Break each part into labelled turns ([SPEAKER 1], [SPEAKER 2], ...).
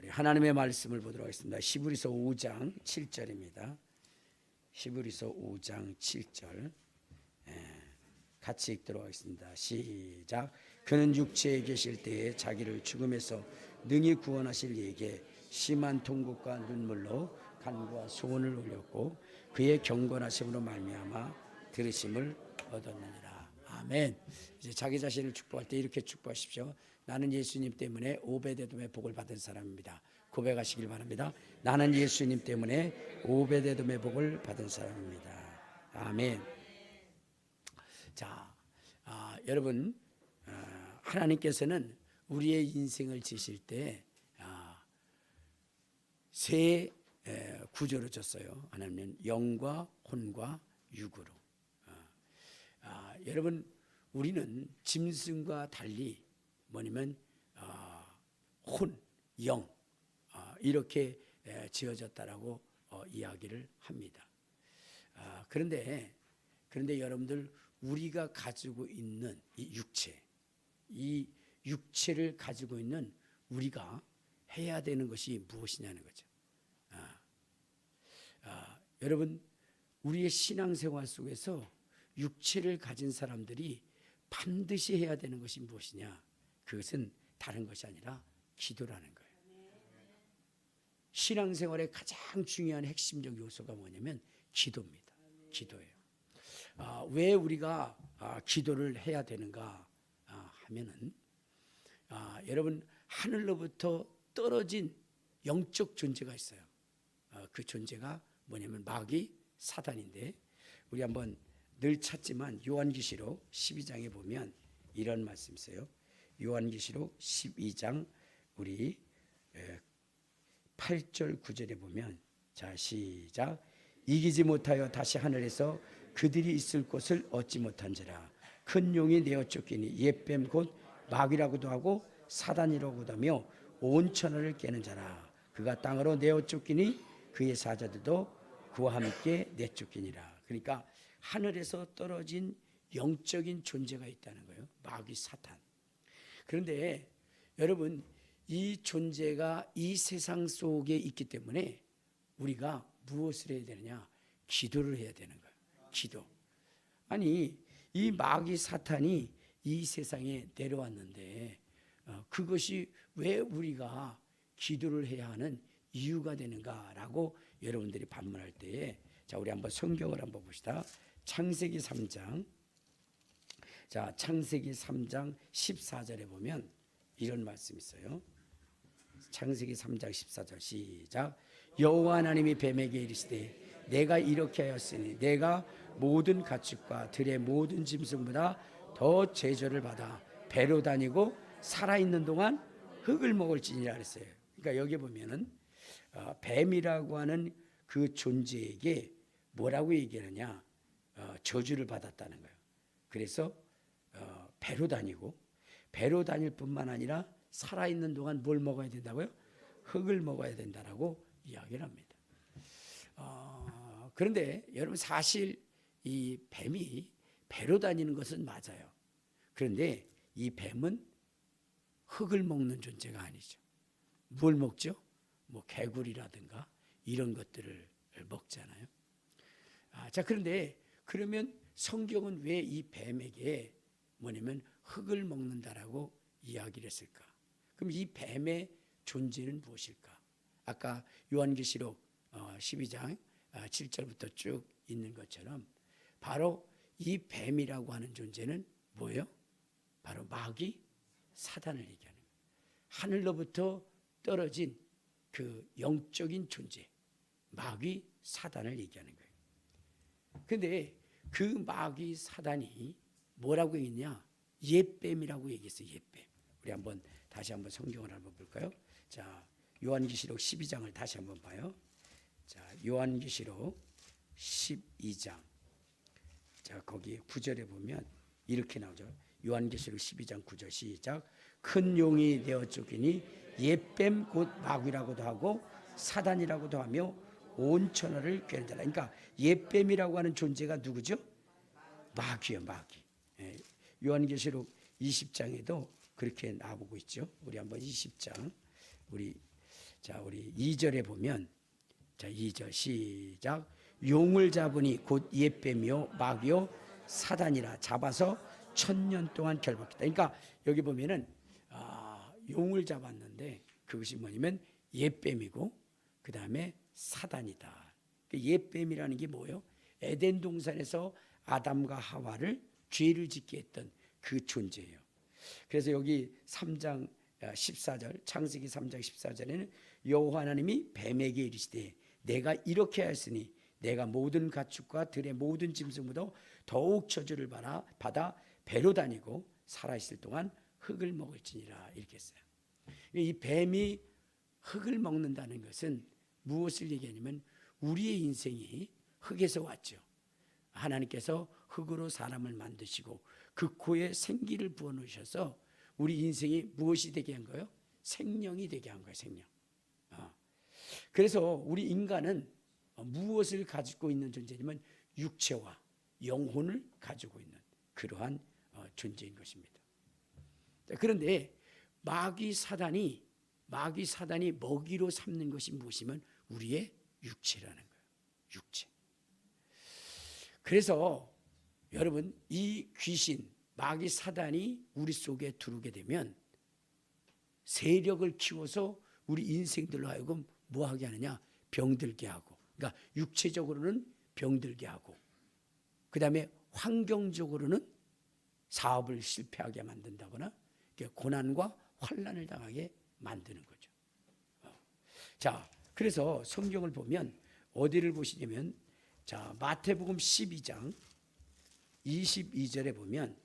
[SPEAKER 1] 하나님의 말씀을 보도록 하겠습니다. 히브리서 5장 7절입니다. 히브리서 5장 7절 같이 읽도록 하겠습니다. 시작. 그는 육체에 계실 때에 자기를 죽음에서 능히 구원하실 이에게 심한 통곡과 눈물로 간구와 소원을 올렸고 그의 경건하심으로 말미암아 들으심을 얻었느니라. 아멘. 이제 자기 자신을 축복할 때 이렇게 축복하십시오. 나는 예수님 때문에 오베데돔의 복을 받은 사람입니다. 고백하시길 바랍니다. 나는 예수님 때문에 오베데돔의 복을 받은 사람입니다. 아멘. 자, 여러분, 하나님께서는 우리의 인생을 지실 때 세 구조로 졌어요. 하나님은 영과 혼과 육으로. 여러분, 우리는 짐승과 달리 뭐냐면 혼, 영 이렇게 지어졌다라고 이야기를 합니다. 그런데 여러분들 우리가 가지고 있는 이 육체를 가지고 있는 우리가 해야 되는 것이 무엇이냐는 거죠. 여러분 우리의 신앙생활 속에서 육체를 가진 사람들이 반드시 해야 되는 것이 무엇이냐? 그것은 다른 것이 아니라 기도라는 거예요. 신앙생활의 가장 중요한 핵심적 요소가 뭐냐면 기도입니다. 기도예요. 왜 우리가 기도를 해야 되는가 하면은 여러분 하늘로부터 떨어진 영적 존재가 있어요. 그 존재가 뭐냐면 마귀 사단인데 우리 한번 늘 찾지만 요한계시록 12장에 보면 이런 말씀이 있어요. 요한계시록 12장 우리 8절 9절에 보면 자 시작. 이기지 못하여 다시 하늘에서 그들이 있을 곳을 얻지 못한지라 큰 용이 내어 쫓기니 옛뱀 곧 마귀라고도 하고 사단이라고도 하며 온 천하를 깨는 자라 그가 땅으로 내어 쫓기니 그의 사자들도 그와 함께 내쫓기니라. 그러니까 하늘에서 떨어진 영적인 존재가 있다는 거예요. 마귀 사탄. 그런데 여러분 이 존재가 이 세상 속에 있기 때문에 우리가 무엇을 해야 되느냐? 기도를 해야 되는 거예요. 기도. 아니 이 마귀 사탄이 이 세상에 내려왔는데 그것이 왜 우리가 기도를 해야 하는 이유가 되는가라고 여러분들이 반문할 때에 자 우리 한번 성경을 한번 봅시다. 창세기 3장 자 창세기 3장 14절에 보면 이런 말씀이 있어요. 창세기 3장 14절 시작. 여호와 하나님이 뱀에게 이르시되 내가 이렇게 하였으니 내가 모든 가축과 들의 모든 짐승보다 더 제절을 받아 배로 다니고 살아있는 동안 흙을 먹을지니라 그랬어요. 그러니까 여기 보면은 뱀이라고 하는 그 존재에게 뭐라고 얘기하느냐? 저주를 받았다는 거예요. 그래서 배로 다닐 뿐만 아니라 살아있는 동안 뭘 먹어야 된다고요? 흙을 먹어야 된다라고 이야기를 합니다. 그런데 여러분 사실 이 뱀이 배로 다니는 것은 맞아요. 그런데 이 뱀은 흙을 먹는 존재가 아니죠. 뭘 먹죠? 뭐 개구리라든가 이런 것들을 먹잖아요. 자 그런데 그러면 성경은 왜 이 뱀에게 뭐냐면 흙을 먹는다라고 이야기를 했을까? 그럼 이 뱀의 존재는 무엇일까? 아까 요한계시록 12장 7절부터 쭉 있는 것처럼 바로 이 뱀이라고 하는 존재는 뭐예요? 바로 마귀 사단을 얘기하는 거예요. 하늘로부터 떨어진 그 영적인 존재 마귀 사단을 얘기하는 거예요. 그런데 그 마귀 사단이 뭐라고 얘기했냐? 옛뱀이라고 얘기했어요. 옛뱀. 우리 한번 다시 한번 성경을 한번 볼까요? 자, 요한계시록 12장을 다시 한번 봐요. 자, 요한계시록 12장. 자, 거기 9절에 보면 이렇게 나오죠. 요한계시록 12장 9절 시작. 큰 용이 되어 쫓기니 옛뱀 곧 마귀라고도 하고 사단이라고도 하며 온 천하를 꿰는 자라. 그러니까 옛뱀이라고 하는 존재가 누구죠? 마귀요, 마귀. 요한계시록 20장에도 그렇게 나오고 있죠. 우리 한번 20장 우리 자, 우리 2절에 보면, 자, 2절 시작. 용을 잡으니 곧 옛뱀이요 마귀요 사단이라 잡아서 1000년 동안 결박했다. 그러니까 여기 보면은 용을 잡았는데 그것이 뭐냐면 옛뱀이고 그 다음에 사단이다. 옛뱀이라는 게 뭐예요? 에덴 동산에서 아담과 하와를 죄를 짓게 했던 그 존재예요. 그래서 여기 3장 14절 창세기 3장 14절에는 여호와 하나님이 뱀에게 이르시되 내가 이렇게 하였으니 내가 모든 가축과 들의 모든 짐승보다 더욱 저주를 받아 배로 다니고 살아있을 동안 흙을 먹을지니라 이렇게 했어요. 이 뱀이 흙을 먹는다는 것은 무엇을 얘기하냐면 우리의 인생이 흙에서 왔죠. 하나님께서 흙으로 사람을 만드시고 그 코에 생기를 부어놓으셔서 우리 인생이 무엇이 되게 한 거예요? 생명이 되게 한 거예요. 생명. 그래서 우리 인간은 무엇을 가지고 있는 존재냐면 육체와 영혼을 가지고 있는 그러한 존재인 것입니다. 그런데 마귀 사단이 먹이로 삼는 것이 무엇이면 우리의 육체라는 거예요. 육체. 그래서 여러분 이 귀신 마귀 사단이 우리 속에 들어오게 되면 세력을 키워서 우리 인생들로 하여금 뭐하게 하느냐? 병들게 하고, 그러니까 육체적으로는 병들게 하고 그 다음에 환경적으로는 사업을 실패하게 만든다거나 고난과 환난을 당하게 만드는 거죠. 자, 그래서 성경을 보면 어디를 보시냐면 자, 마태복음 12장 22절에 보면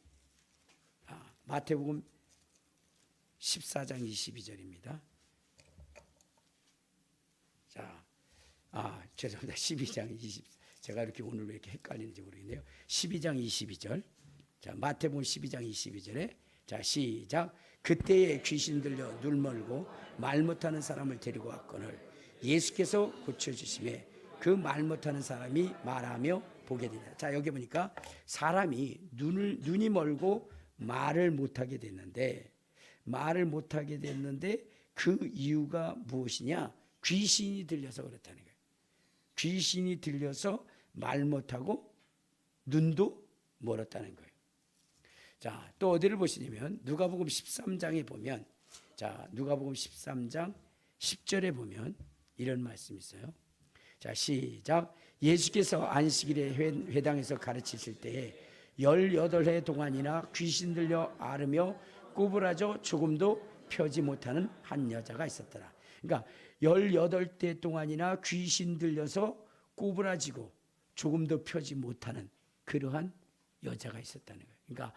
[SPEAKER 1] 마태복음 14장 22절입니다. 자, 죄송합니다. 12장 20. 제가 이렇게 오늘 왜 이렇게 헷갈리는지 모르겠네요. 12장 22절. 자, 마태복음 12장 22절에 자, 시작. 그때에 귀신 들려 눈 멀고 말 못하는 사람을 데리고 왔거늘 예수께서 고쳐주심에 그 말 못하는 사람이 말하며 보게 되냐. 자, 여기 보니까 사람이 눈이 멀고 말을 못하게 됐는데 그 이유가 무엇이냐? 귀신이 들려서 그렇다는 거예요. 귀신이 들려서 말 못하고 눈도 멀었다는 거예요. 자, 또 어디를 보시냐면 누가복음 13장에 보면 자, 누가복음 13장 10절에 보면 이런 말씀이 있어요. 자, 시작. 예수께서 안식일에 회당에서 가르치실 때에 18해 동안이나 귀신 들려 앓으며 꼬부라져 조금도 펴지 못하는 한 여자가 있었더라. 그러니까 18대 동안이나 귀신 들려서 꼬부라지고 조금도 펴지 못하는 그러한 여자가 있었다는 거예요. 그러니까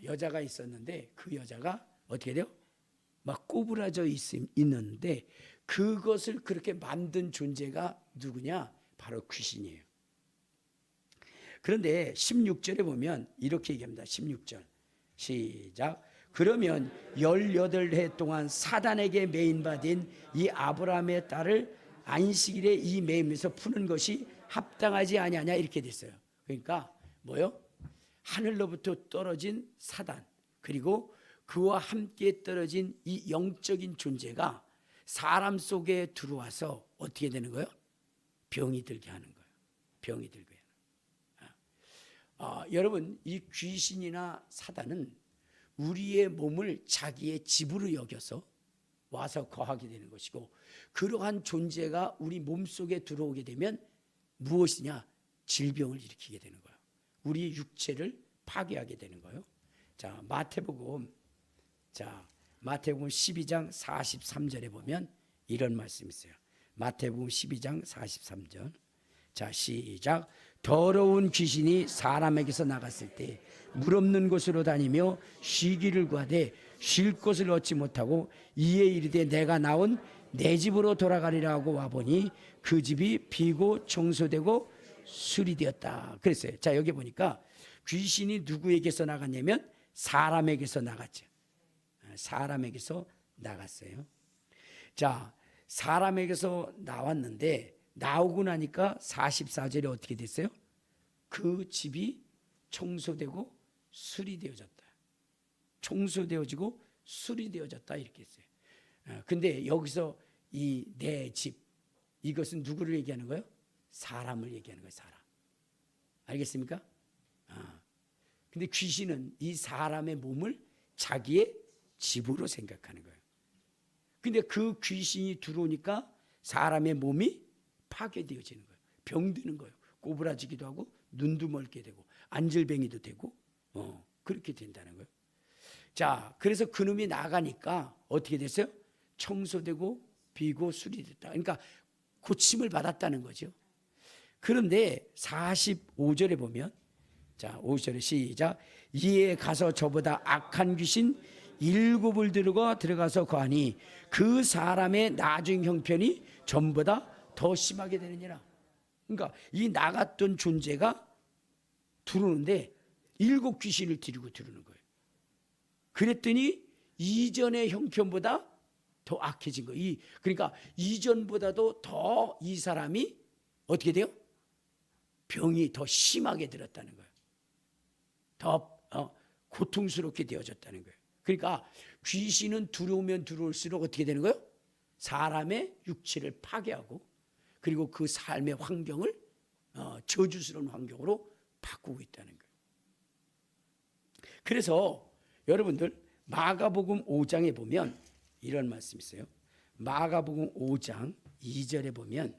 [SPEAKER 1] 여자가 있었는데 그 여자가 어떻게 돼요? 막 꼬부라져 있는데 그것을 그렇게 만든 존재가 누구냐? 바로 귀신이에요. 그런데 16절에 보면 이렇게 얘기합니다. 16절 시작. 그러면 18해 동안 사단에게 매인받은 이 아브라함의 딸을 안식일에 이 매임에서 푸는 것이 합당하지 아니하냐 이렇게 됐어요. 그러니까 뭐요? 하늘로부터 떨어진 사단 그리고 그와 함께 떨어진 이 영적인 존재가 사람 속에 들어와서 어떻게 되는 거예요? 병이 들게 하는 거예요. 병이 들게 하는 거예요. 여러분 이 귀신이나 사단은 우리의 몸을 자기의 집으로 여겨서 와서 거하게 되는 것이고 그러한 존재가 우리 몸속에 들어오게 되면 무엇이냐? 질병을 일으키게 되는 거예요. 우리 육체를 파괴하게 되는 거예요. 자, 마태복음 12장 43절에 보면 이런 말씀이 있어요. 마태복음 12장 43절. 자, 시작. 더러운 귀신이 사람에게서 나갔을 때 물 없는 곳으로 다니며 쉬기를 구하되 쉴 곳을 얻지 못하고 이에 이르되 내가 나온 내 집으로 돌아가리라 하고 와보니 그 집이 비고 청소되고 수리되었다. 그랬어요. 자, 여기 보니까 귀신이 누구에게서 나갔냐면 사람에게서 나갔죠. 사람에게서 나갔어요. 자, 사람에게서 나왔는데 나오고 나니까 44절에 어떻게 됐어요? 그 집이 청소되고 수리되어졌다. 청소되어지고 수리되어졌다 이렇게 했어요. 근데 여기서 이 내 집, 이것은 누구를 얘기하는 거예요? 사람을 얘기하는 거예요. 사람. 알겠습니까? 근데 귀신은 이 사람의 몸을 자기의 집으로 생각하는 거예요. 근데 그 귀신이 들어오니까 사람의 몸이 파괴되어지는 거예요. 병드는 거예요. 꼬부라지기도 하고 눈도 멀게 되고 안질뱅이도 되고 그렇게 된다는 거예요. 자, 그래서 그놈이 나가니까 어떻게 됐어요? 청소되고 비고 수리됐다. 그러니까 고침을 받았다는 거죠. 그런데 45절에 보면, 자, 5절에 시작. 이에 가서 저보다 악한 귀신 7을 들어가서 거하니 그 사람의 나중 형편이 전보다 더 심하게 되느니라. 그러니까 이 나갔던 존재가 들어오는데 7 귀신을 데리고 들어오는 거예요. 그랬더니 이전의 형편보다 더 악해진 거예요. 그러니까 이전보다도 더 이 사람이 어떻게 돼요? 병이 더 심하게 들었다는 거예요. 더 고통스럽게 되어졌다는 거예요. 그러니까 귀신은 들어오면 들어올수록 어떻게 되는 거예요? 사람의 육체를 파괴하고 그리고 그 삶의 환경을 저주스러운 환경으로 바꾸고 있다는 거예요. 그래서 여러분들 마가복음 5장에 보면 이런 말씀이 있어요. 마가복음 5장 2절에 보면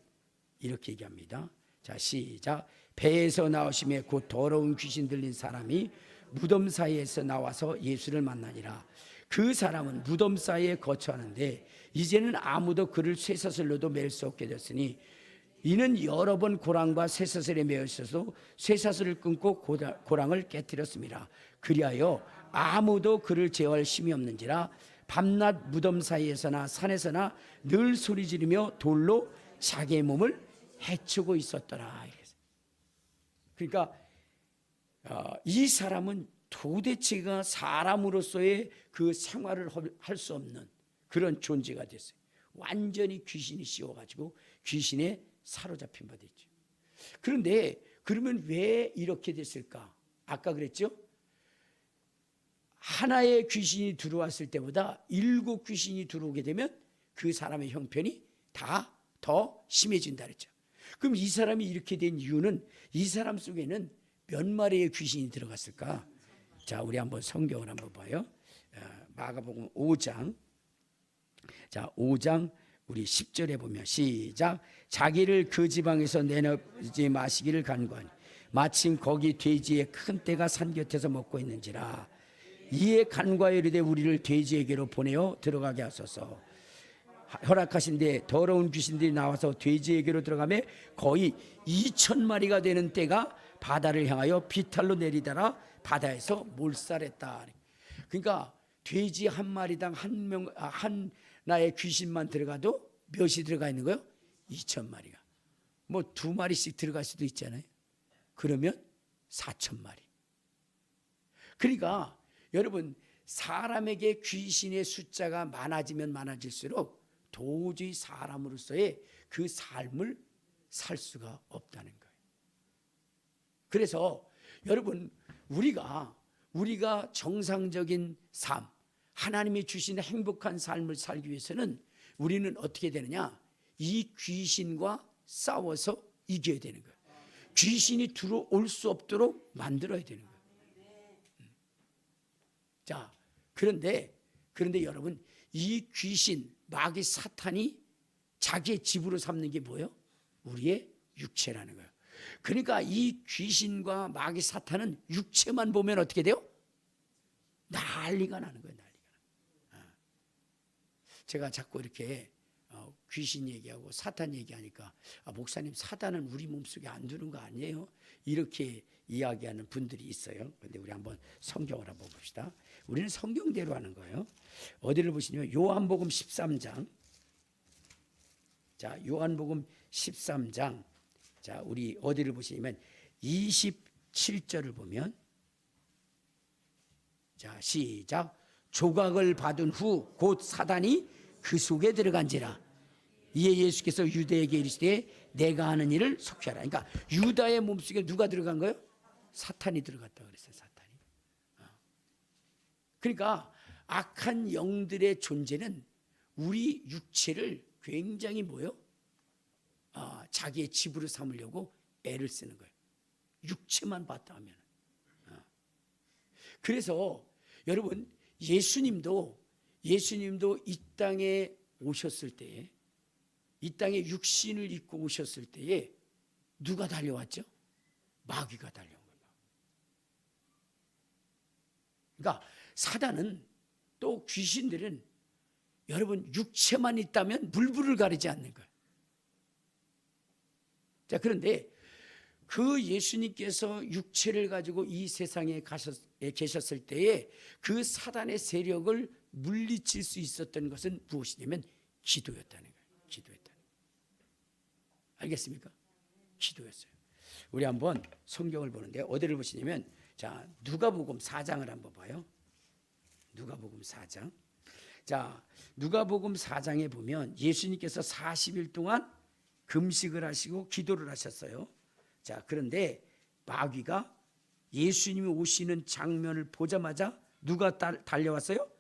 [SPEAKER 1] 이렇게 얘기합니다. 자, 시작. 배에서 나오심에 곧 더러운 귀신 들린 사람이 무덤 사이에서 나와서 예수를 만나니라. 그 사람은 무덤 사이에 거처하는데 이제는 아무도 그를 쇠사슬로도 맬 수 없게 됐으니 이는 여러 번 고랑과 쇠사슬에 매어 있어서 쇠사슬을 끊고 고랑을 깨뜨렸습니다. 그리하여 아무도 그를 제어할 힘이 없는지라 밤낮 무덤 사이에서나 산에서나 늘 소리 지르며 돌로 자기의 몸을 해치고 있었더라. 그러니까 이 사람은 도대체가 사람으로서의 그 생활을 할 수 없는 그런 존재가 됐어요. 완전히 귀신이 씌워가지고 귀신에 사로잡힌 바 됐죠. 그런데 그러면 왜 이렇게 됐을까? 아까 그랬죠? 하나의 귀신이 들어왔을 때보다 7 귀신이 들어오게 되면 그 사람의 형편이 다 더 심해진다 그랬죠. 그럼 이 사람이 이렇게 된 이유는 이 사람 속에는 몇 마리의 귀신이 들어갔을까? 자, 우리 한번 성경을 한번 봐요. 마가복음 5장. 자, 5장 우리 10절에 보면 시작. 자기를 그 지방에서 내놓지 마시기를 간구하니 마침 거기 돼지의 큰 떼가 산 곁에서 먹고 있는지라. 이에 간과하여 이르되 우리를 돼지에게로 보내어 들어가게 하소서. 허락하신데 더러운 귀신들이 나와서 돼지에게로 들어가며 거의 2,000마리가 되는 떼가 바다를 향하여 비탈로 내리다가 바다에서 몰살했다. 그러니까 돼지 한 마리당 하나의 귀신만 들어가도 몇이 들어가 있는 거예요? 2,000마리가. 뭐 2마리씩 들어갈 수도 있잖아요. 그러면 4,000마리. 그러니까 여러분, 사람에게 귀신의 숫자가 많아지면 많아질수록 도저히 사람으로서의 그 삶을 살 수가 없다는 거예요. 그래서 여러분, 우리가 정상적인 삶, 하나님이 주신 행복한 삶을 살기 위해서는 우리는 어떻게 되느냐? 이 귀신과 싸워서 이겨야 되는 거예요. 귀신이 들어올 수 없도록 만들어야 되는 거예요. 자, 그런데 여러분, 이 귀신, 마귀 사탄이 자기의 집으로 삼는 게 뭐예요? 우리의 육체라는 거예요. 그러니까 이 귀신과 마귀 사탄은 육체만 보면 어떻게 돼요? 난리가 나는 거예요. 난리가. 제가 자꾸 이렇게 귀신 얘기하고 사탄 얘기하니까 목사님, 사탄은 우리 몸속에 안 드는 거 아니에요? 이렇게 이야기하는 분들이 있어요. 그런데 우리 한번 성경을 한번 봅시다. 우리는 성경대로 하는 거예요. 어디를 보시냐면 요한복음 13장. 자, 요한복음 13장. 자, 우리 어디를 보시냐면 27절을 보면, 자, 시작. 조각을 받은 후 곧 사단이 그 속에 들어간지라. 이에 예수께서 유다에게 이르시되 내가 하는 일을 속히 하라. 그러니까 유다의 몸속에 누가 들어간 거예요? 사탄이 들어갔다 그랬어요. 사탄이. 그러니까 악한 영들의 존재는 우리 육체를 굉장히 뭐요? 자기의 집으로 삼으려고 애를 쓰는 거예요. 육체만 봤다 하면. 그래서 여러분 예수님도 이 땅에 오셨을 때에, 이 땅에 육신을 입고 오셨을 때에 누가 달려왔죠? 마귀가 달려온 거예요. 그러니까 사단은, 또 귀신들은 여러분 육체만 있다면 물불을 가리지 않는 거예요. 자, 그런데 그 예수님께서 육체를 가지고 이 세상에 계셨을 때에 그 사단의 세력을 물리칠 수 있었던 것은 무엇이냐면 기도였다는 거예요. 기도였다는 거예요. 알겠습니까? 기도였어요. 우리 한번 성경을 보는데 어디를 보시냐면, 자, 누가복음 4장을 한번 봐요. 누가복음 4장. 자, 누가복음 4장에 보면 예수님께서 40일 동안 금식을 하시고 기도를 하셨어요. 자, 그런데 마귀가 예수님이 오시는 장면을 보자마자 누가 달려왔어요?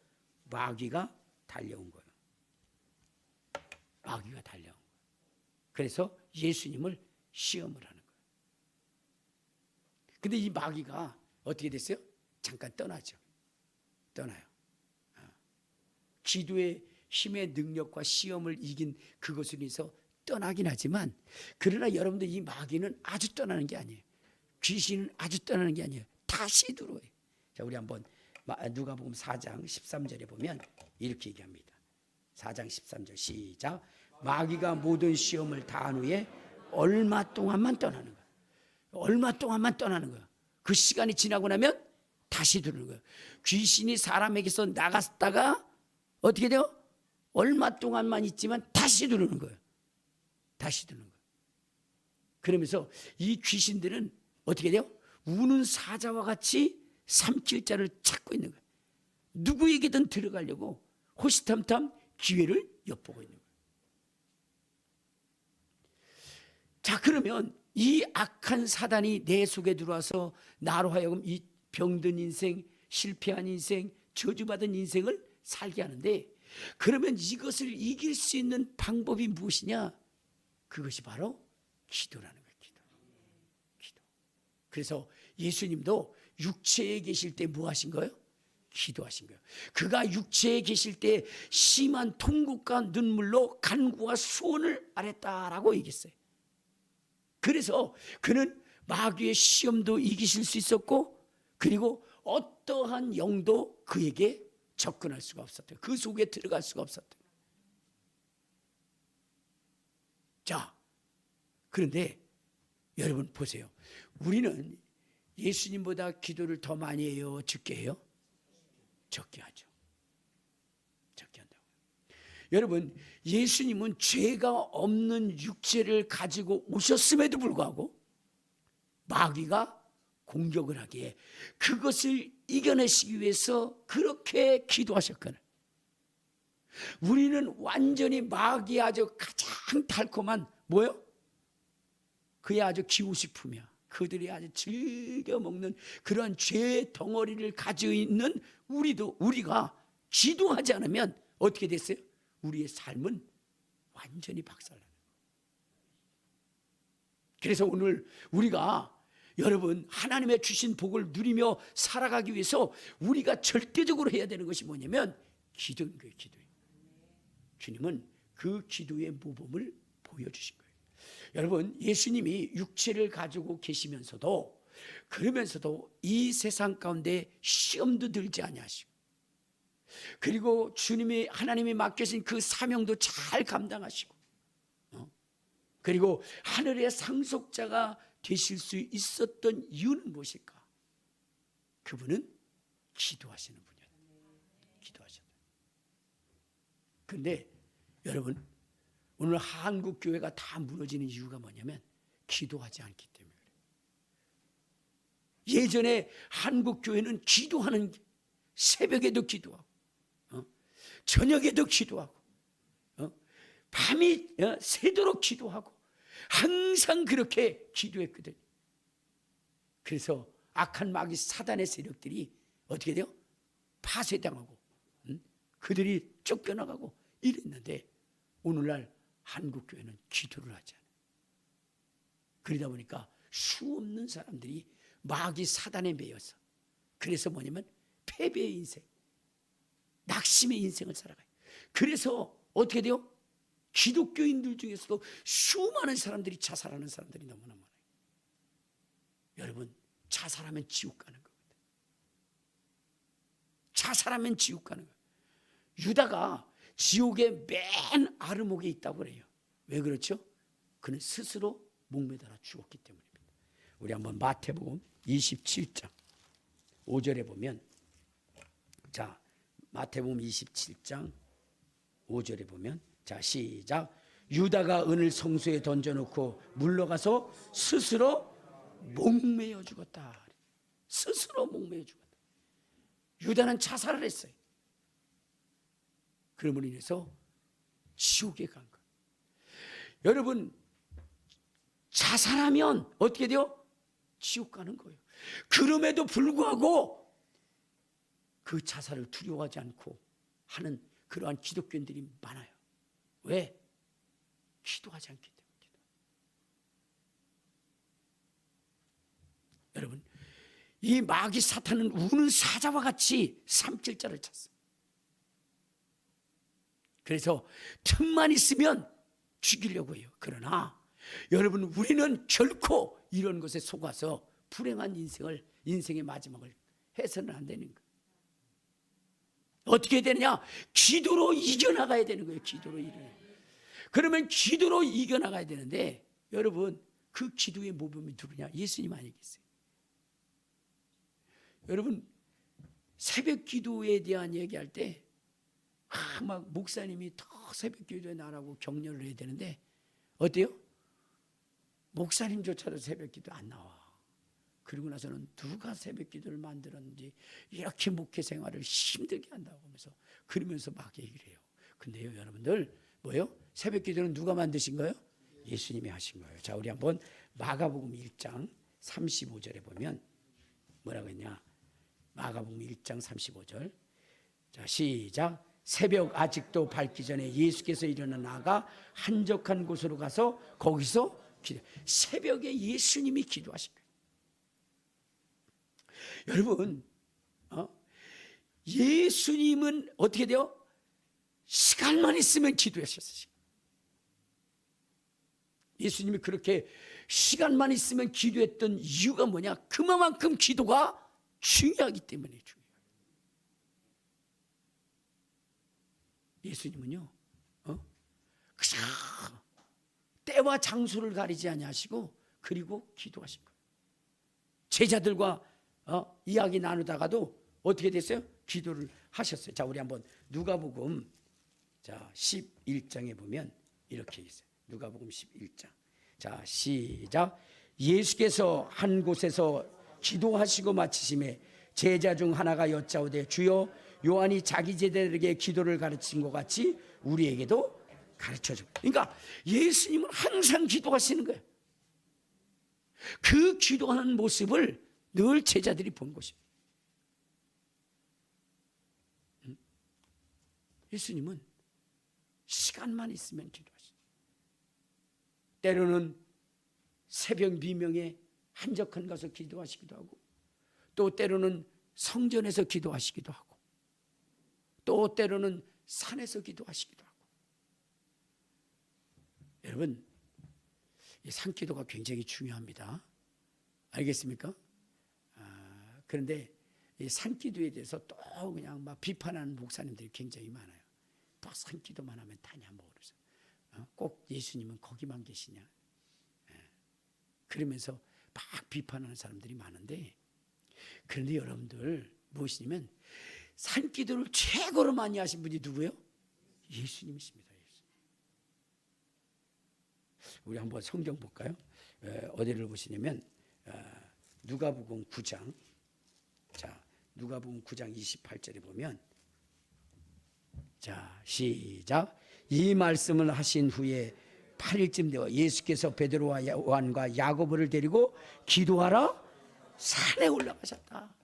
[SPEAKER 1] 마귀가 달려온 거예요. 마귀가 달려온 거예요. 그래서 예수님을 시험을 하는 거예요. 근데 이 마귀가 어떻게 됐어요? 잠깐 떠나죠. 떠나요. 기도의 힘의 능력과 시험을 이긴 그것으로 인해서 떠나긴 하지만, 그러나 여러분들 이 마귀는 아주 떠나는 게 아니에요. 귀신은 아주 떠나는 게 아니에요. 다시 들어와요. 자, 우리 한번 누가복음 4장 13절에 보면 이렇게 얘기합니다. 4장 13절 시작. 마귀가 모든 시험을 다한 후에 얼마 동안만 떠나는 거예요. 얼마 동안만 떠나는 거예요. 그 시간이 지나고 나면 다시 들어오는 거예요. 귀신이 사람에게서 나갔다가 어떻게 돼요? 얼마 동안만 있지만 다시 들어오는 거예요. 다시 들어오는 거예요. 그러면서 이 귀신들은 어떻게 돼요? 우는 사자와 같이 삼킬 자를 찾고 있는 거예요. 누구에게든 들어가려고 호시탐탐 기회를 엿보고 있는 거예요. 자, 그러면 이 악한 사단이 내 속에 들어와서 나로 하여금 이 병든 인생, 실패한 인생, 저주받은 인생을 살게 하는데, 그러면 이것을 이길 수 있는 방법이 무엇이냐? 그것이 바로 기도라는 거예요. 기도. 그래서 예수님도 육체에 계실 때 뭐 하신 거예요? 기도하신 거예요. 그가 육체에 계실 때 심한 통곡과 눈물로 간구와 수원을 아랬다라고 얘기했어요. 그래서 그는 마귀의 시험도 이기실 수 있었고, 그리고 어떠한 영도 그에게 접근할 수가 없었대요. 그 속에 들어갈 수가 없었대요. 자, 그런데 여러분 보세요. 우리는 예수님보다 기도를 더 많이 해요? 적게 해요? 적게 하죠. 적게 한다고요. 여러분, 예수님은 죄가 없는 육체를 가지고 오셨음에도 불구하고 마귀가 공격을 하기에 그것을 이겨내시기 위해서 그렇게 기도하셨거든. 우리는 완전히 마귀의 아주 가장 달콤한 뭐요? 그의 아주 기호식품이야. 그들이 아주 즐겨 먹는 그런 죄의 덩어리를 가지고 있는 우리가 기도하지 않으면 어떻게 됐어요? 우리의 삶은 완전히 박살나요. 그래서 오늘 우리가 여러분 하나님의 주신 복을 누리며 살아가기 위해서 우리가 절대적으로 해야 되는 것이 뭐냐면 기도인 거예요. 기도예요. 주님은 그 기도의 모범을 보여주신 거예요. 여러분, 예수님이 육체를 가지고 계시면서도, 그러면서도 이 세상 가운데 시험도 들지 아니하시고, 그리고 주님이 하나님이 맡겨진 그 사명도 잘 감당하시고, 그리고 하늘의 상속자가 되실 수 있었던 이유는 무엇일까? 그분은 기도하시는 분이었다. 기도하셨다. 그런데 여러분, 오늘 한국 교회가 다 무너지는 이유가 뭐냐면 기도하지 않기 때문에 그래요. 예전에 한국 교회는 기도하는, 새벽에도 기도하고, 저녁에도 기도하고, 밤이 새도록 기도하고, 항상 그렇게 기도했거든. 그래서 악한 마귀 사단의 세력들이 어떻게 돼요? 파쇄당하고, 그들이 쫓겨나가고 이랬는데, 오늘날 한국 교회는 기도를 하지 않아요. 그러다 보니까 수없는 사람들이 마귀 사단에 매여서, 그래서 뭐냐면 패배의 인생, 낙심의 인생을 살아가요. 그래서 어떻게 돼요? 기독교인들 중에서도 수많은 사람들이 자살하는 사람들이 너무나 많아요. 여러분, 자살하면 지옥 가는 겁니다. 자살하면 지옥 가는 거예요. 유다가 지옥의 맨 아르목에 있다고 그래요. 왜 그렇죠? 그는 스스로 목매달아 죽었기 때문입니다. 우리 한번 마태복음 27장 5절에 보면, 자, 마태복음 27장 5절에 보면, 자, 시작. 유다가 은을 성소에 던져놓고 물러가서 스스로 목매어 죽었다. 스스로 목매어 죽었다. 유다는 자살을 했어요. 그러므로 인해서 지옥에 간 거예요. 여러분, 자살하면 어떻게 돼요? 지옥 가는 거예요. 그럼에도 불구하고 그 자살을 두려워하지 않고 하는 그러한 기독교인들이 많아요. 왜? 기도하지 않기 때문입니다. 여러분, 이 마귀 사탄은 우는 사자와 같이 삼킬자를 찾습니다. 그래서 틈만 있으면 죽이려고 해요. 그러나 여러분, 우리는 결코 이런 것에 속아서 불행한 인생의 마지막을 해서는 안 되는 거예요. 어떻게 해야 되느냐? 기도로 이겨나가야 되는 거예요. 기도로 이겨나가야. 그러면 기도로 이겨나가야 되는데, 여러분, 그 기도의 모범이 누구냐? 예수님 아니겠어요? 여러분, 새벽 기도에 대한 얘기할 때 막 목사님이 더 새벽 기도에 나라고 격려를 해야 되는데 어때요? 목사님조차도 새벽 기도 안 나와. 그리고 나서는 누가 새벽 기도를 만들었는지 이렇게 목회 생활을 힘들게 한다고 하면서 그러면서 막 얘기를 해요. 근데요, 여러분들, 뭐예요? 새벽 기도는 누가 만드신 거예요? 예수님이 하신 거예요. 자, 우리 한번 마가복음 1장 35절에 보면 뭐라고 했냐? 마가복음 1장 35절. 자, 시작. 새벽 아직도 밝기 전에 예수께서 일어나 나가 한적한 곳으로 가서 거기서 기도. 새벽에 예수님이 기도하신 거예요. 여러분, 예수님은 어떻게 돼요? 시간만 있으면 기도하셨어요. 예수님이 그렇게 시간만 있으면 기도했던 이유가 뭐냐? 그만큼 기도가 중요하기 때문에 중요해요. 예수님은요, 그저 때와 장소를 가리지 아니하시고 그리고 기도하신 거예요. 제자들과 이야기 나누다가도 어떻게 됐어요? 기도를 하셨어요. 자, 우리 한번 누가복음 11장에 보면 이렇게 있어요. 누가복음 11장. 자, 시작. 예수께서 한 곳에서 기도하시고 마치심에 제자 중 하나가 여짜오되 주여, 요한이 자기 제자들에게 기도를 가르친 것 같이 우리에게도 가르쳐줘. 그러니까 예수님은 항상 기도하시는 거예요. 그 기도하는 모습을 늘 제자들이 본 것입니다. 예수님은 시간만 있으면 기도하십니다. 때로는 새벽 미명에 한적한 가서 기도하시기도 하고, 또 때로는 성전에서 기도하시기도 하고, 또 때로는 산에서 기도하시기도 하고. 여러분, 이 산기도가 굉장히 중요합니다. 알겠습니까? 그런데 이 산기도에 대해서 또 그냥 막 비판하는 목사님들이 굉장히 많아요. 또 산기도만 하면 다냐 뭐 그래서 꼭 예수님은 거기만 계시냐, 그러면서 막 비판하는 사람들이 많은데, 그런데 여러분들 무엇이냐면 산기도를 최고로 많이 하신 분이 누구예요? 예수님이십니다. 예수님. 우리 한번 성경 볼까요? 어디를 보시냐면 누가복음 9장. 자, 누가복음 9장 28절에 보면, 자, 시작. 이 말씀을 하신 후에 8일쯤 되어 예수께서 베드로와 요한과 야고보를 데리고 기도하러 산에 올라가셨다.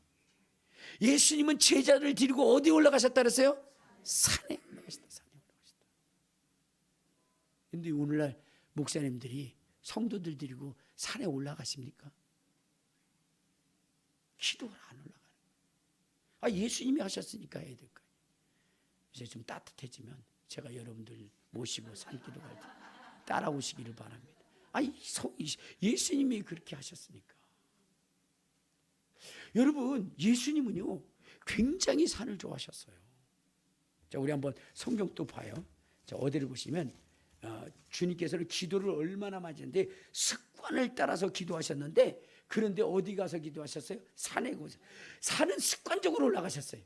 [SPEAKER 1] 예수님은 제자를 데리고 어디 올라가셨다 그랬어요? 산에 올라가셨다. 산에 올라가셨다. 근데 오늘날 목사님들이 성도들 데리고 산에 올라가십니까? 기도를 안 올라가는 거예요. 예수님이 하셨으니까 해야 될 거예요. 이제 좀 따뜻해지면 제가 여러분들 모시고 산기도 갈 때 따라오시기를 바랍니다. 예수님이 그렇게 하셨으니까. 여러분, 예수님은요 굉장히 산을 좋아하셨어요. 자, 우리 한번 성경 또 봐요. 자, 어디를 보시면 주님께서는 기도를 얼마나 많이 했는데 습관을 따라서 기도하셨는데, 그런데 어디 가서 기도하셨어요? 산에 가서. 산은 습관적으로 올라가셨어요.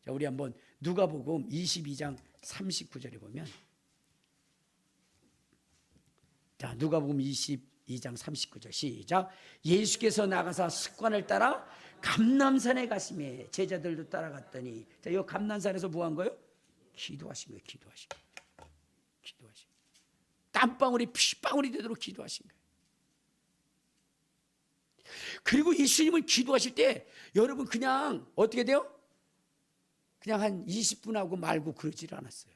[SPEAKER 1] 자, 우리 한번 누가복음 22장 39절에 보면, 자, 누가복음 22장 39절 시작. 예수께서 나가사 습관을 따라 감람산에 가시매 제자들도 따라갔더니, 자, 이 감람산에서 뭐 한 거예요? 기도하신 거예요. 기도하신 거예요. 땀방울이 피방울이 되도록 기도하신 거예요. 그리고 예수님은 기도하실 때 여러분 그냥 어떻게 돼요? 그냥 한 20분 하고 말고 그러질 않았어요.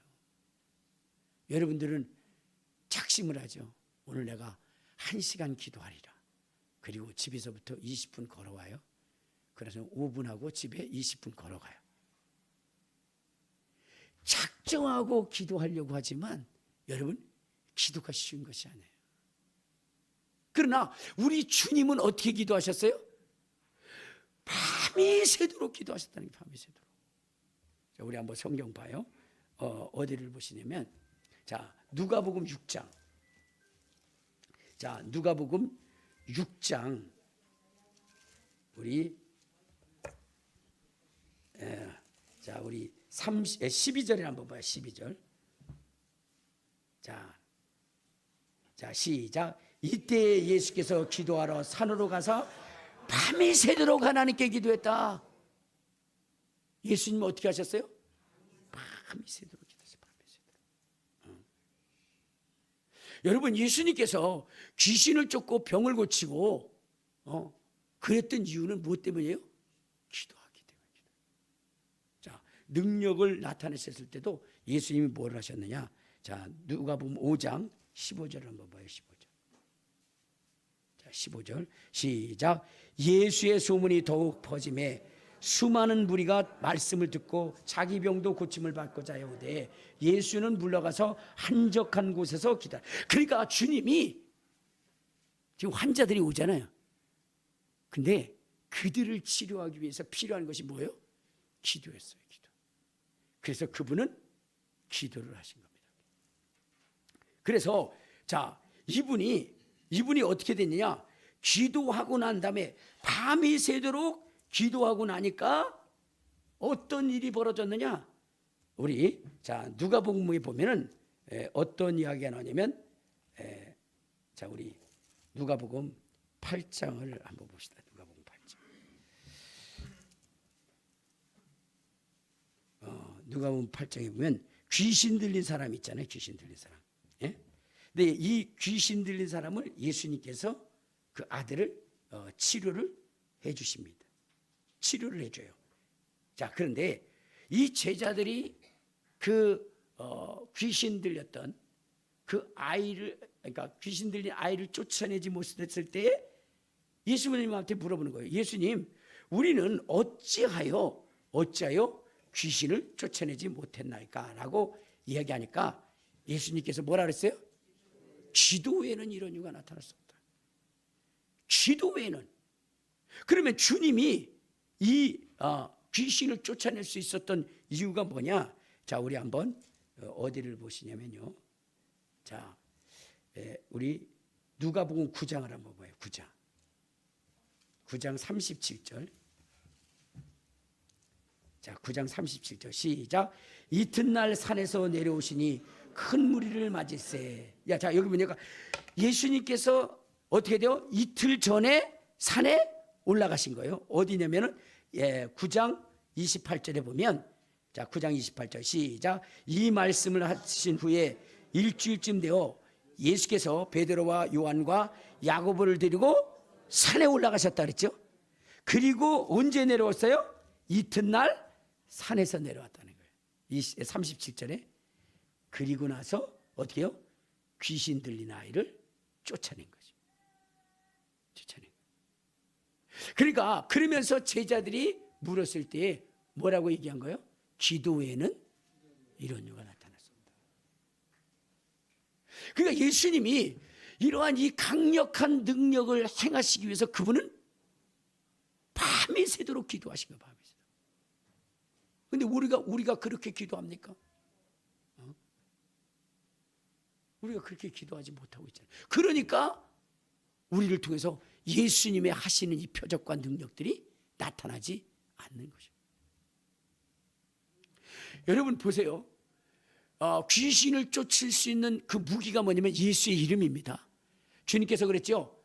[SPEAKER 1] 여러분들은 작심을 하죠. 오늘 내가 1시간 기도하리라. 그리고 집에서부터 20분 걸어와요. 그래서 5분 하고 집에 20분 걸어가요. 작정하고 기도하려고 하지만 여러분, 기도가 쉬운 것이 아니에요. 그러나 우리 주님은 어떻게 기도하셨어요? 밤이 새도록 기도하셨다는 게, 밤이 새도록. 자, 우리 한번 성경 봐요. 어디를 보시냐면, 자, 누가복음 6장. 자, 누가복음 6장 우리 자, 우리 12절에 한번 봐요. 12절. 자, 시작. 이때 예수께서 기도하러 산으로 가서 밤이 새도록 하나님께 기도했다. 예수님은 어떻게 하셨어요? 밤이 새도록 기도했어요. 밤이 새도록. 여러분, 예수님께서 귀신을 쫓고 병을 고치고 그랬던 이유는 무엇 때문이에요? 기도하기 때문이에요. 자, 능력을 나타내셨을 때도 예수님이 뭘 하셨느냐? 자, 누가복음 5장 15절 한번 봐요. 15절. 자, 15절 시작. 예수의 소문이 더욱 퍼짐에 수많은 무리가 말씀을 듣고 자기 병도 고침을 받고자 해오되 예수는 물러가서 한적한 곳에서 기다려. 그러니까 주님이 지금 환자들이 오잖아요. 근데 그들을 치료하기 위해서 필요한 것이 뭐예요? 기도였어요. 기도. 그래서 그분은 기도를 하신 겁니다. 그래서 자, 이분이 어떻게 됐느냐? 기도하고 난 다음에 밤이 새도록 기도하고 나니까 어떤 일이 벌어졌느냐? 우리 자, 누가복음에 보면은 어떤 이야기가 나오냐면, 자, 우리 누가복음 8장을 한번 봅시다. 누가복음 8장. 누가복음 8장에 보면 귀신 들린 사람 있잖아요. 귀신 들린 사람. 예? 근데 이 귀신 들린 사람을 예수님께서 그 아들을 치료를 해 주십니다. 치료를 해 줘요. 자, 그런데 이 제자들이 그 귀신 들렸던 그 아이를, 그러니까 귀신 들린 아이를 쫓아내지 못했을 때 예수님한테 물어보는 거예요. 예수님, 우리는 어찌하여 귀신을 쫓아내지 못했나이까? 라고 이야기하니까 예수님께서 뭐라 그랬어요? 기도 외에는 이런 이유가 나타날 수 없다. 기도 외에는. 그러면 주님이 이 귀신을 쫓아낼 수 있었던 이유가 뭐냐? 자, 우리 한번 어디를 보시냐면요. 자, 우리 누가복음 9장을 한번 봐요. 9장 37절. 자, 9장 37절 시작. 이튿날 산에서 내려오시니 큰 무리를 맞을세. 자, 여기 보니까 예수님께서 어떻게 돼요? 이틀 전에 산에 올라가신 거예요. 어디냐면은 9장 28절에 보면, 자, 9장 28절 시작. 이 말씀을 하신 후에 일주일쯤 되어 예수께서 베드로와 요한과 야고보를 데리고 산에 올라가셨다 그랬죠. 그리고 언제 내려왔어요? 이튿날 산에서 내려왔다는 거예요. 37절에. 그리고 나서 어떻게 해요? 귀신 들린 아이를 쫓아낸 거죠. 쫓아낸 거예요. 그러니까 그러면서 제자들이 물었을 때 뭐라고 얘기한 거예요? 기도 외에는 이런 이유가 나타났습니다. 그러니까 예수님이 이러한 이 강력한 능력을 행하시기 위해서 그분은 밤이 새도록 기도하신 거예요. 밤이 새도록. 근데 우리가 그렇게 기도합니까? 우리가 그렇게 기도하지 못하고 있잖아요. 그러니까 우리를 통해서 예수님의 하시는 이 표적과 능력들이 나타나지 않는 것이죠. 여러분 보세요. 귀신을 쫓을 수 있는 그 무기가 뭐냐면 예수의 이름입니다. 주님께서 그랬죠.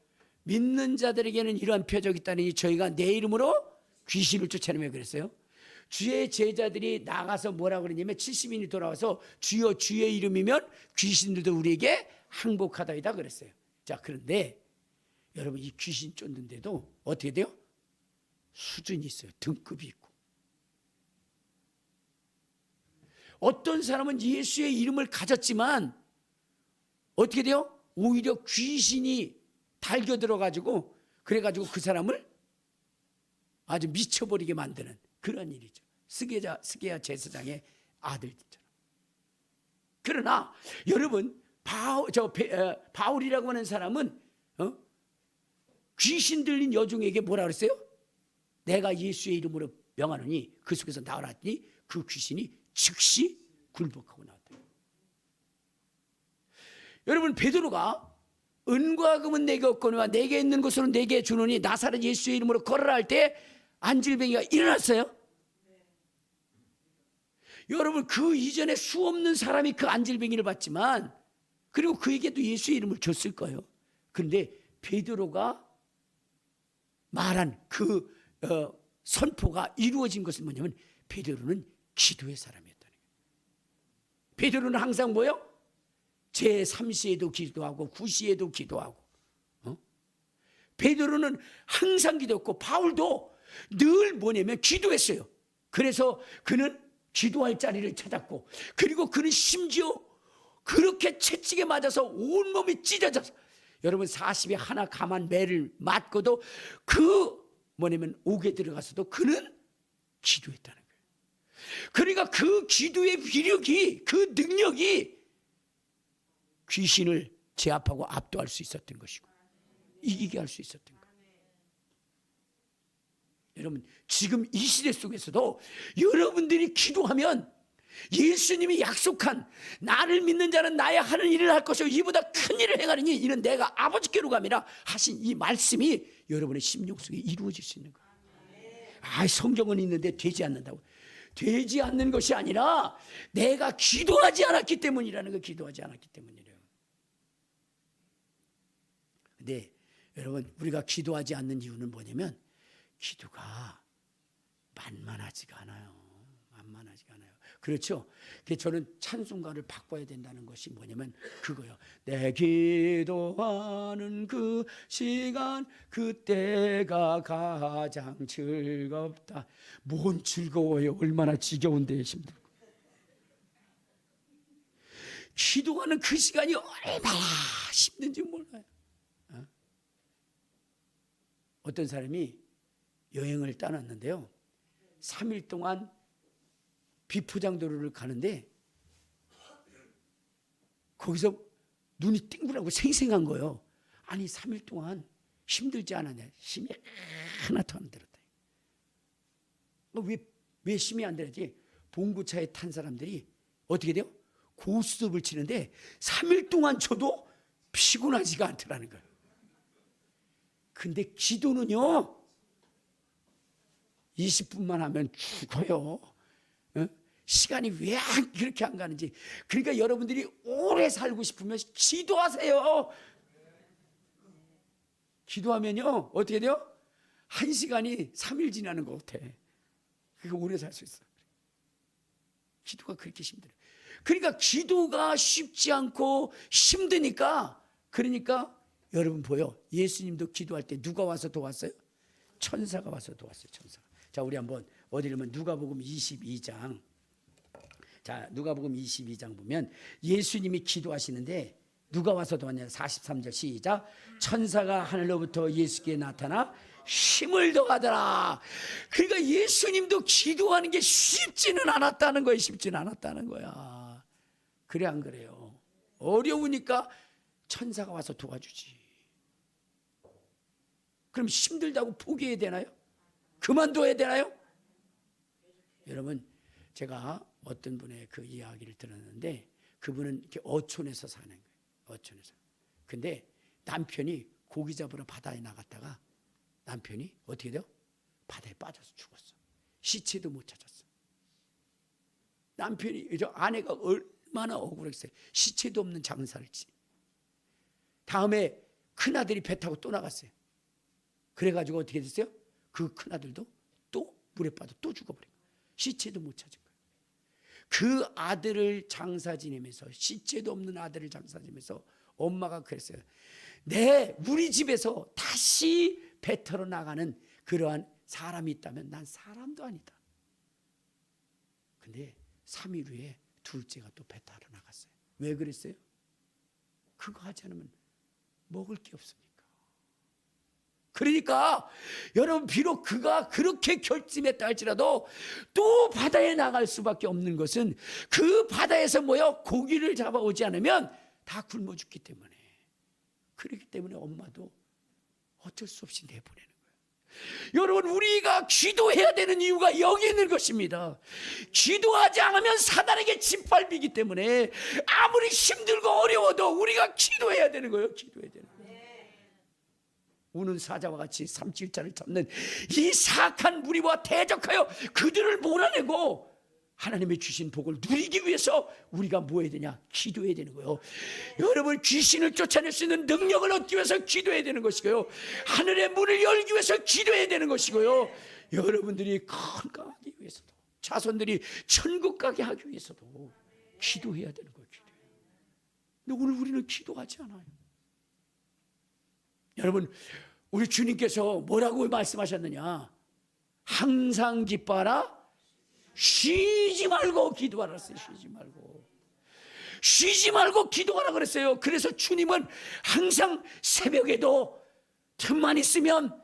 [SPEAKER 1] 믿는 자들에게는 이러한 표적이 있다니 저희가 내 이름으로 귀신을 쫓아내며 그랬어요. 주의 제자들이 나가서 뭐라고 그러냐면 70인이 돌아와서 주여 주의 이름이면 귀신들도 우리에게 항복하다이다 그랬어요. 자, 그런데 여러분 이 귀신 쫓는데도 어떻게 돼요? 수준이 있어요. 등급이 있고. 어떤 사람은 예수의 이름을 가졌지만 어떻게 돼요? 오히려 귀신이 달겨들어가지고 그래가지고 그 사람을 아주 미쳐버리게 만드는 그런 일이죠. 스게야 제사장의 아들처럼. 그러나 여러분 바울이라고 하는 사람은 귀신 들린 여종에게 뭐라 그랬어요? 내가 예수의 이름으로 명하노니 그 속에서 나오라 했더니 그 귀신이 즉시 굴복하고 나왔다. 여러분 베드로가 은과 금은 내게 없거니와 내게 있는 것으로 내게 주노니 나사렛 예수의 이름으로 걸어라 할 때 안질뱅이가 일어났어요. 여러분 그 이전에 수 없는 사람이 그 안질뱅이를 봤지만 그리고 그에게도 예수의 이름을 줬을 거예요. 그런데 베드로가 말한 그 선포가 이루어진 것은 뭐냐면 베드로는 기도의 사람이었다는 거예요. 베드로는 항상 뭐요? 제3시에도 기도하고 9시에도 기도하고 베드로는 항상 기도했고 바울도 늘 뭐냐면 기도했어요. 그래서 그는 기도할 자리를 찾았고 그리고 그는 심지어 그렇게 채찍에 맞아서 온몸이 찢어져서 여러분 40에 하나 감한 매를 맞고도 그 뭐냐면 옥에 들어가서도 그는 기도했다는 거예요. 그러니까 그 기도의 위력이 그 능력이 귀신을 제압하고 압도할 수 있었던 것이고 이기게 할 수 있었던 거예요. 여러분 지금 이 시대 속에서도 여러분들이 기도하면 예수님이 약속한 나를 믿는 자는 나의 하는 일을 할 것이고 이보다 큰 일을 행하느니 이는 내가 아버지께로 감이라 하신 이 말씀이 여러분의 심령 속에 이루어질 수 있는 거예요. 성경은 있는데 되지 않는다고. 되지 않는 것이 아니라 내가 기도하지 않았기 때문이라는 거. 기도하지 않았기 때문이래요. 근데 여러분 우리가 기도하지 않는 이유는 뭐냐면 기도가 만만하지가 않아요. 만만하지가 않아요. 그렇죠? 저는 찬송가를 바꿔야 된다는 것이 뭐냐면 그거요. 내 기도하는 그 시간 그때가 가장 즐겁다. 뭔 즐거워요. 얼마나 지겨운데 힘들고. 기도하는 그 시간이 얼마나 힘든지 몰라요. 어떤 사람이 여행을 떠났는데요. 3일 동안 비포장도로를 가는데 거기서 눈이 띵그라고 생생한 거예요. 아니 3일 동안 힘들지 않았냐. 힘이 하나도 안 들었다. 왜 힘이 안 들었지? 봉구차에 탄 사람들이 어떻게 돼요? 고스톱을 치는데 3일 동안 쳐도 피곤하지가 않더라는 거예요. 근데 기도는요 20분만 하면 죽어요. 시간이 왜 그렇게 안 가는지. 그러니까 여러분들이 오래 살고 싶으면 기도하세요. 기도하면요 어떻게 돼요? 1시간이 3일 지나는 것 같아. 그러니까 오래 살 수 있어. 기도가 그렇게 힘들어요. 그러니까 기도가 쉽지 않고 힘드니까 그러니까 여러분 보여. 예수님도 기도할 때 누가 와서 도왔어요? 천사가 와서 도왔어요. 천사가. 자, 우리 한번 어디를 보면 누가복음 22장. 자, 누가복음 22장 보면 예수님이 기도하시는데 누가 와서 도왔냐? 43절 시작. 천사가 하늘로부터 예수께 나타나 힘을 더하더라. 그러니까 예수님도 기도하는 게 쉽지는 않았다는 거예요. 쉽지는 않았다는 거야. 그래 안 그래요? 어려우니까 천사가 와서 도와주지. 그럼 힘들다고 포기해야 되나요? 그만둬야 되나요? 여러분, 제가 어떤 분의 그 이야기를 들었는데 그분은 이렇게 어촌에서 사는 거예요. 어촌에서. 근데 남편이 고기 잡으러 바다에 나갔다가 남편이 어떻게 돼요? 바다에 빠져서 죽었어. 시체도 못 찾았어. 남편이, 저 아내가 얼마나 억울했어요. 시체도 없는 장사를 지. 다음에 큰아들이 배 타고 또 나갔어요. 그래가지고 어떻게 됐어요? 그 큰아들도 또 물에 빠져 또 죽어버린 거예요. 시체도 못 찾은 거예요. 그 아들을 장사 지내면서, 시체도 없는 아들을 장사 지내면서 엄마가 그랬어요. 우리 집에서 다시 배 타러 나가는 그러한 사람이 있다면 난 사람도 아니다. 근데 3일 후에 둘째가 또 배 타러 나갔어요. 왜 그랬어요? 그거 하지 않으면 먹을 게 없으니까. 그러니까 여러분, 비록 그가 그렇게 결심했다 할지라도 또 바다에 나갈 수밖에 없는 것은 그 바다에서 고기를 잡아오지 않으면 다 굶어 죽기 때문에. 그렇기 때문에 엄마도 어쩔 수 없이 내보내는 거예요. 여러분, 우리가 기도해야 되는 이유가 여기 있는 것입니다. 기도하지 않으면 사단에게 짓밟히기 때문에 아무리 힘들고 어려워도 우리가 기도해야 되는 거예요. 기도해야 되는 거예요. 우는 사자와 같이 삼칠자를 잡는 이 사악한 무리와 대적하여 그들을 몰아내고 하나님의 주신 복을 누리기 위해서 우리가 뭐 해야 되냐? 기도해야 되는 거예요. 여러분, 귀신을 쫓아낼 수 있는 능력을 얻기 위해서 기도해야 되는 것이고요. 하늘의 문을 열기 위해서 기도해야 되는 것이고요. 여러분들이 건강하기 위해서도, 자손들이 천국 가게 하기 위해서도 기도해야 되는 거예요. 기도해요. 근데 오늘 우리는 기도하지 않아요. 여러분, 우리 주님께서 뭐라고 말씀하셨느냐? 항상 기뻐하라, 쉬지 말고 기도하라 그랬어요. 쉬지 말고 기도하라 그랬어요. 그래서 주님은 항상 새벽에도 틈만 있으면,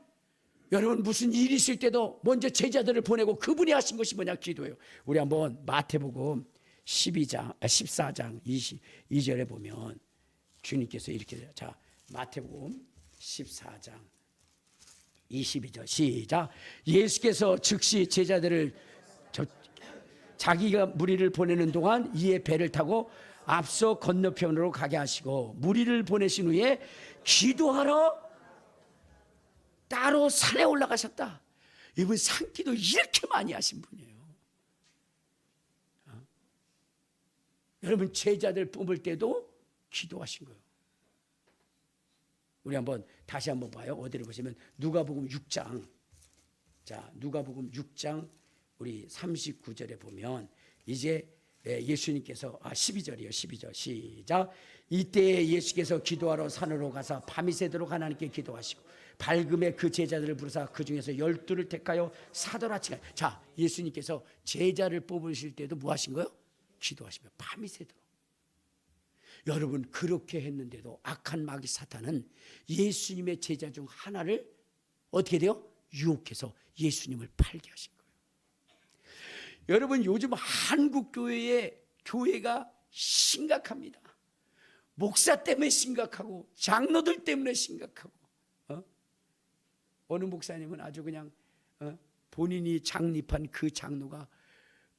[SPEAKER 1] 여러분, 무슨 일이 있을 때도 먼저 제자들을 보내고 그분이 하신 것이 뭐냐? 기도예요. 우리 한번 마태복음 14장 22절에 보면 주님께서 이렇게 돼요. 자, 마태복음 14장 22절 시작. 예수께서 즉시 제자들을 자기가 무리를 보내는 동안 이에 배를 타고 앞서 건너편으로 가게 하시고 무리를 보내신 후에 기도하러 따로 산에 올라가셨다. 이분 산기도 이렇게 많이 하신 분이에요. 여러분, 제자들 뽑을 때도 기도하신 거예요. 우리 다시 한번 봐요. 어디를 보시면 누가복음 6장. 자, 누가복음 6장 우리 39절에 보면 이제 예수님께서 12절이요. 12절 시작. 이때 예수께서 기도하러 산으로 가서 밤이 새도록 하나님께 기도하시고 밝음에 그 제자들을 부르사 그 중에서 12를 택하여 사도라치가. 자, 예수님께서 제자를 뽑으실 때도 뭐 하신 거예요? 기도하시며 밤이 새도록. 여러분, 그렇게 했는데도 악한 마귀 사탄은 예수님의 제자 중 하나를 어떻게 돼요? 유혹해서 예수님을 팔게 하신 거예요. 여러분, 요즘 한국 교회가 심각합니다. 목사 때문에 심각하고 장로들 때문에 심각하고 어느 목사님은 아주 그냥 본인이 장립한 그 장로가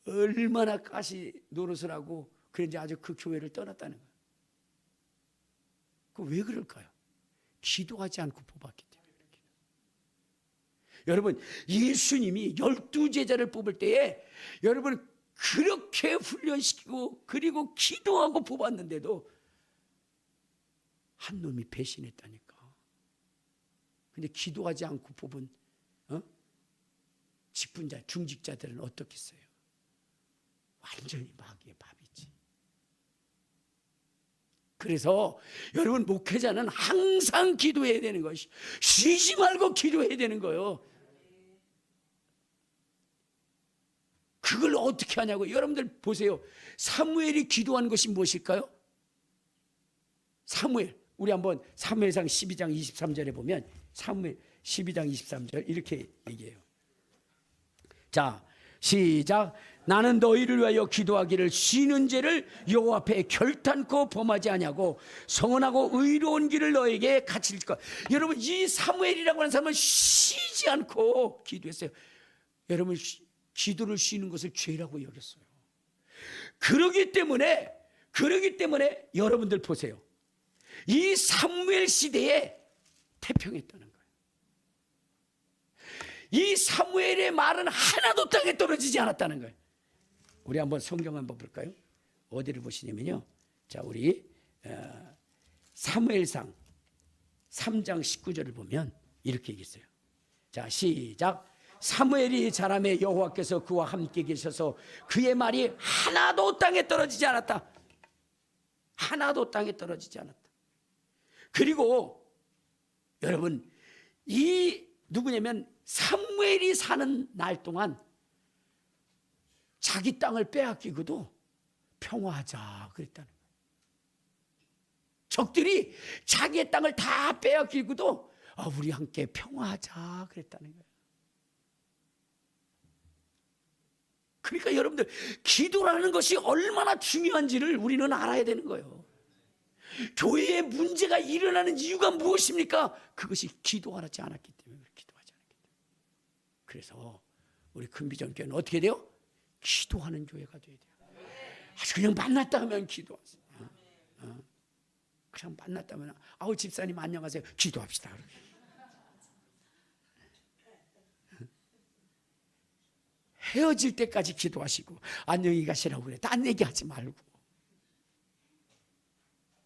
[SPEAKER 1] 얼마나 가시 노릇을 하고 그런지 아주 그 교회를 떠났다는 거예요. 그 왜 그럴까요? 기도하지 않고 뽑았기 때문에. 여러분, 예수님이 12제자를 뽑을 때에 여러분 그렇게 훈련시키고 그리고 기도하고 뽑았는데도 한 놈이 배신했다니까. 근데 기도하지 않고 뽑은 직분자, 중직자들은 어떻겠어요? 완전히 마귀의 밥이지. 그래서 여러분, 목회자는 항상 기도해야 되는 것이, 쉬지 말고 기도해야 되는 거예요. 그걸 어떻게 하냐고. 여러분들 보세요. 사무엘이 기도한 것이 무엇일까요? 사무엘, 우리 한번 사무엘상 12장 23절에 보면 사무엘 12장 23절 이렇게 얘기해요. 자, 시작. 나는 너희를 위하여 기도하기를 쉬는 죄를 여호와 앞에 결탄코 범하지 아니하고 성언하고 의로운 길을 너에게 가르칠 것. 여러분, 이 사무엘이라고 하는 사람은 쉬지 않고 기도했어요. 여러분, 기도를 쉬는 것을 죄라고 여겼어요. 그러기 때문에 여러분들 보세요. 이 사무엘 시대에 태평했다는 거예요. 이 사무엘의 말은 하나도 땅에 떨어지지 않았다는 거예요. 우리 한번 성경 한번 볼까요? 어디를 보시냐면요, 자, 우리 사무엘상 3장 19절을 보면 이렇게 얘기했어요. 자, 시작. 사무엘이 자라매 여호와께서 그와 함께 계셔서 그의 말이 하나도 땅에 떨어지지 않았다. 하나도 땅에 떨어지지 않았다. 그리고 여러분, 이 누구냐면 사무엘이 사는 날 동안 자기 땅을 빼앗기고도 평화하자 그랬다는 거예요. 적들이 자기의 땅을 다 빼앗기고도 우리 함께 평화하자 그랬다는 거예요. 그러니까 여러분들, 기도라는 것이 얼마나 중요한지를 우리는 알아야 되는 거예요. 교회에 문제가 일어나는 이유가 무엇입니까? 그것이 기도하지 않았기 때문에, 기도하지 않았기 때문에. 그래서 우리 큰비전교회는 어떻게 돼요? 기도하는 교회가 돼야 돼요. 그냥 만났다 하면 기도하세요. 그냥 만났다 하면 집사님 안녕하세요, 기도합시다. 헤어질 때까지 기도하시고 안녕히 가시라고 그래. 딴 얘기하지 말고.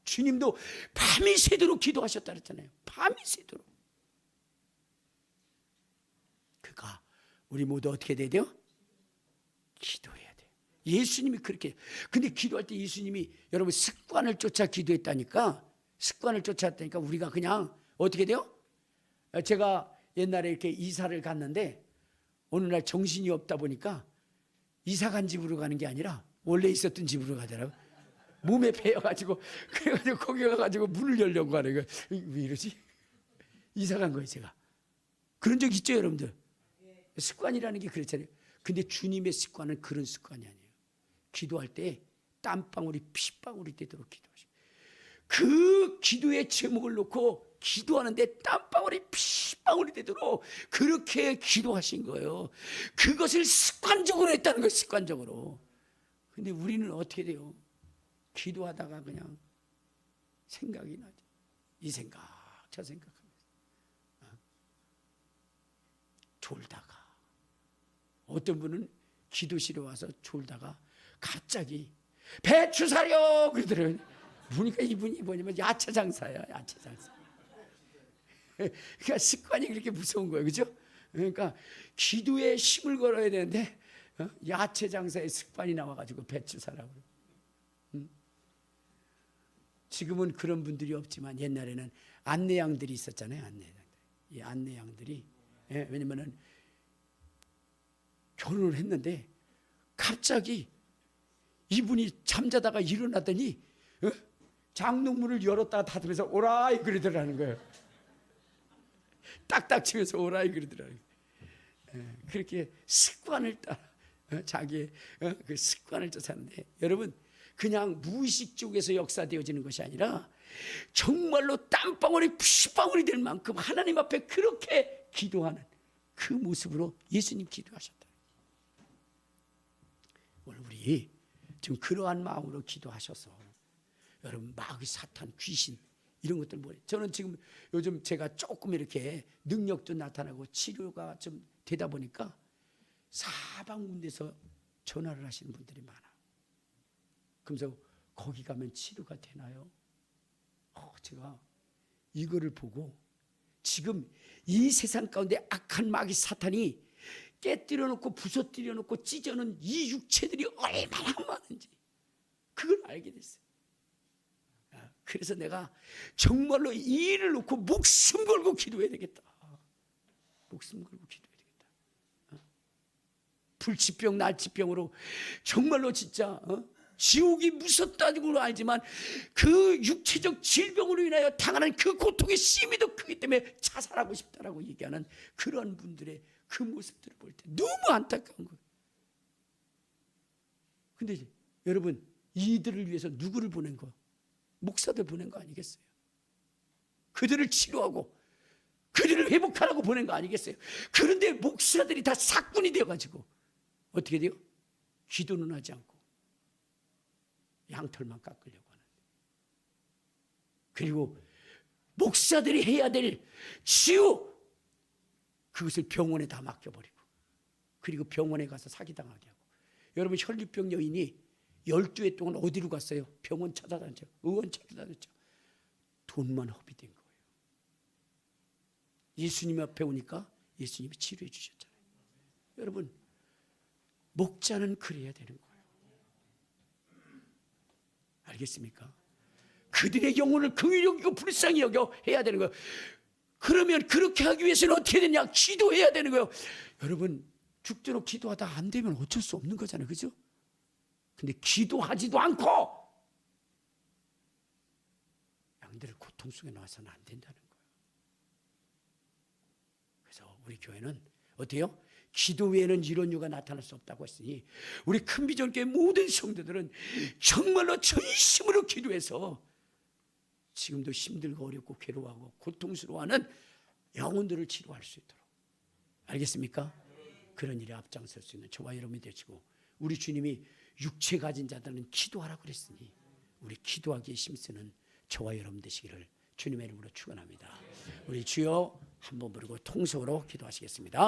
[SPEAKER 1] 주님도 밤이 새도록 기도하셨다 그랬잖아요. 밤이 새도록. 그러니까 우리 모두 어떻게 돼야 돼요? 기도해야 돼요. 예수님이 그렇게. 근데 기도할 때 예수님이 여러분 습관을 쫓아 기도했다니까. 습관을 쫓았다니까 우리가 그냥 어떻게 돼요? 제가 옛날에 이렇게 이사를 갔는데 어느 날 정신이 없다 보니까 이사 간 집으로 가는 게 아니라 원래 있었던 집으로 가더라고요. 몸에 배어가지고, 그래가지고 거기 가가지고 문을 열려고 하는 거예요. 왜 이러지? 이사 간 거예요, 제가. 그런 적 있죠, 여러분들? 습관이라는 게 그렇잖아요. 근데 주님의 습관은 그런 습관이 아니에요. 기도할 때 땀방울이 피방울이 되도록 기도하시고, 그 기도의 제목을 놓고 기도하는데 땀방울이 피방울이 되도록 그렇게 기도하신 거예요. 그것을 습관적으로 했다는 거예요, 습관적으로. 근데 우리는 어떻게 돼요? 기도하다가 그냥 생각이 나죠. 이 생각, 저 생각하면서 졸다가, 어떤 분은 기도실에 와서 졸다가 갑자기 배추 사려 그러더래요. 보니까 이분이 뭐냐면 야채 장사야, 야채 장사. 그러니까 습관이 그렇게 무서운 거예요, 그죠? 그러니까 기도에 힘을 걸어야 되는데 야채 장사의 습관이 나와가지고 배추 사라고. 지금은 그런 분들이 없지만 옛날에는 안내양들이 있었잖아요. 안내양들. 이 안내양들이, 왜냐면은 결혼을 했는데 갑자기 이분이 잠자다가 일어나더니 장롱문을 열었다가 닫으면서 오라이 그러더라는 거예요. 딱딱 치면서 오라이 그러더라는 거예요. 그렇게 습관을 따라 자기의 그 습관을 쫓았는데, 여러분, 그냥 무의식 쪽에서 역사되어지는 것이 아니라 정말로 땀방울이 피방울이 될 만큼 하나님 앞에 그렇게 기도하는 그 모습으로 예수님 기도하셨다. 오늘 우리 지금 그러한 마음으로 기도하셔서 여러분, 마귀, 사탄, 귀신 이런 것들 뭐예요? 저는 지금 요즘 제가 조금 이렇게 능력도 나타나고 치료가 좀 되다 보니까 사방군데서 전화를 하시는 분들이 많아요. 그러면서 거기 가면 치료가 되나요? 제가 이거를 보고 지금 이 세상 가운데 악한 마귀 사탄이 깨뜨려 놓고 부서뜨려 놓고 찢어놓은 이 육체들이 얼마나 많은지 그걸 알게 됐어요. 그래서 내가 정말로 이 일을 놓고 목숨 걸고 기도해야 되겠다. 목숨 걸고 기도해야 되겠다. 불치병, 날치병으로 정말로 진짜 지옥이 무섭다고 알지만 그 육체적 질병으로 인하여 당하는 그 고통의 심이 더 크기 때문에 자살하고 싶다라고 얘기하는 그런 분들의 그 모습들을 볼 때 너무 안타까운 거예요. 근데 여러분, 이들을 위해서 누구를 보낸 거? 목사들 보낸 거 아니겠어요? 그들을 치료하고 그들을 회복하라고 보낸 거 아니겠어요? 그런데 목사들이 다 사꾼이 되어가지고 어떻게 돼요? 기도는 하지 않고 양털만 깎으려고 하는. 그리고 목사들이 해야 될 치유, 그것을 병원에 다 맡겨버리고, 그리고 병원에 가서 사기당하게 하고. 여러분, 혈류병 여인이 12해 동안 어디로 갔어요? 병원 찾아다녔죠. 의원 찾아다녔죠. 돈만 허비된 거예요. 예수님 앞에 오니까 예수님이 치료해 주셨잖아요. 여러분, 목자는 그래야 되는 거예요. 알겠습니까? 그들의 영혼을 긍휼히 여기고 불쌍히 여겨 해야 되는 거예요. 그러면 그렇게 하기 위해서는 어떻게 되냐? 기도해야 되는 거예요. 여러분, 죽도록 기도하다 안 되면 어쩔 수 없는 거잖아요. 그죠? 근데 기도하지도 않고 양들을 고통 속에 놔서는 안 된다는 거예요. 그래서 우리 교회는 어때요? 기도 외에는 이런 이유가 나타날 수 없다고 했으니 우리 큰비전교회 모든 성도들은 정말로 전심으로 기도해서 지금도 힘들고 어렵고 괴로워하고 고통스러워하는 영혼들을 치료할 수 있도록, 알겠습니까? 그런 일에 앞장설 수 있는 저와 여러분이 되시고, 우리 주님이 육체 가진 자들은 기도하라고 그랬으니 우리 기도하기에 힘쓰는 저와 여러분 되시기를 주님의 이름으로 축원합니다. 우리 주여 한번 부르고 통성으로 기도하시겠습니다.